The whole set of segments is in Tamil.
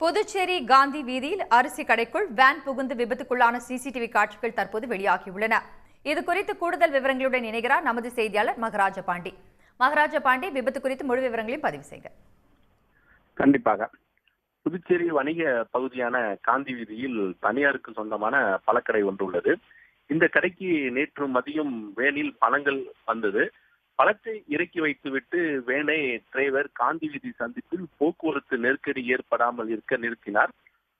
புதுச்சேரி காந்தி வீதியில் அரிசி கடைக்குள் வேன் புகுந்து விபத்துக்குள்ளான சிசிடிவி காட்சிகள் தற்போது வெளியாகியுள்ளன. இதுகுறித்து கூடுதல் விவரங்களுடன் இணைகிறார் நமது செய்தியாளர் மகராஜ பாண்டி. மகராஜ பாண்டி, விபத்து குறித்து முழு விவரங்களையும் பதிவு செய்க. கண்டிப்பாக. புதுச்சேரி வணிக பகுதியான காந்தி வீதியில் தனியாருக்கு சொந்தமான பழக்கடை ஒன்று உள்ளது. இந்த கடைக்கு நேற்று மதியம் வேனில் பழங்கள் வந்தது. பழத்தை இறக்கி வைத்துவிட்டு வேனை டிரைவர் காந்தி வீதி சந்திப்பில் போக்குவரத்து நெருக்கடி ஏற்படாமல் இருக்க நிறுத்தினார்.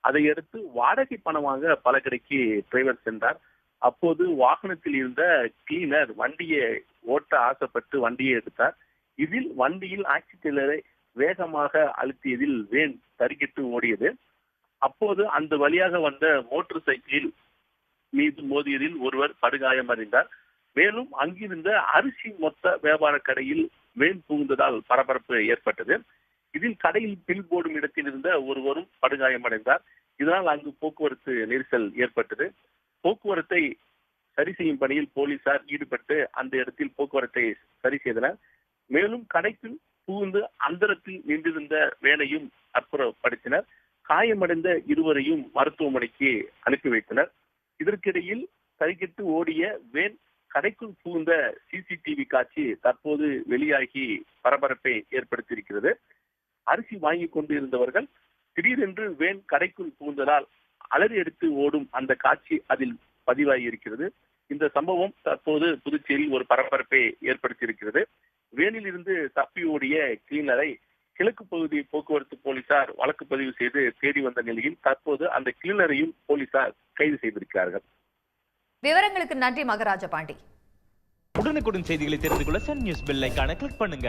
அதையடுத்து வாடகை பணம் வாங்க பழக்கடைக்கு டிரைவர் சென்றார். அப்போது வாகனத்தில் இருந்த கிளீனர் வண்டியை ஓட்ட ஆசைப்பட்டு வண்டியை எடுத்தார். இதில் வண்டியில் ஆக்சிலேட்டரை வேகமாக அழுத்தியதில் வேன் தறிக்கிட்டு ஓடியது. அப்போது அந்த வழியாக வந்த மோட்டார் சைக்கிளில் மீது மோதியதில் ஒருவர் படுகாயமடைந்தார். மேலும் அங்கிருந்த அரிசி மொத்த வியாபார கடையில் வேன் புகுந்ததால் பரபரப்பு ஏற்பட்டது. இதில் கடையில் பில் போடும் இடத்தில் இருந்த ஒருவரும் படுகாயமடைந்தார். இதனால் அங்கு போக்குவரத்து நெரிசல் ஏற்பட்டது. போக்குவரத்தை சரி செய்யும் பணியில் போலீசார் ஈடுபட்டு அந்த இடத்தில் போக்குவரத்தை சரி செய்தனர். மேலும் கடைக்குள் புகுந்து அந்தரத்தில் நின்றிருந்த வேனையும் அப்புறப்படுத்தினர். காயமடைந்த இருவரையும் மருத்துவமனைக்கு அனுப்பி வைத்தனர். இதற்கிடையில் தறிக்கிட்டு ஓடிய வேன் கடைக்குள் புகுந்த சிசிடிவி காட்சி தற்போது வெளியாகி பரபரப்பை ஏற்படுத்தியிருக்கிறது. அரிசி வாங்கி கொண்டு இருந்தவர்கள் திடீரென்று வேன் கடைக்குள் புகுந்ததால் அலறி எடுத்து ஓடும் அந்த காட்சி அதில் பதிவாகி இருக்கிறது. இந்த சம்பவம் தற்போது புதுச்சேரியில் ஒரு பரபரப்பை ஏற்படுத்தியிருக்கிறது. வேனில் இருந்து தப்பி ஓடிய கிளீனரை கிழக்கு பகுதி போக்குவரத்து போலீசார் வழக்கு பதிவு செய்து தேடி வந்த நிலையில் தற்போது அந்த கிளீனரையும் போலீசார் கைது செய்திருக்கிறார்கள். விவரங்களுக்கு நன்றி மகராஜ பாண்டி. உடனுக்குடன் செய்திகளை தெரிந்து கொள்ள சன் நியூஸ் பெல் ஐகானை கிளிக் பண்ணுங்க.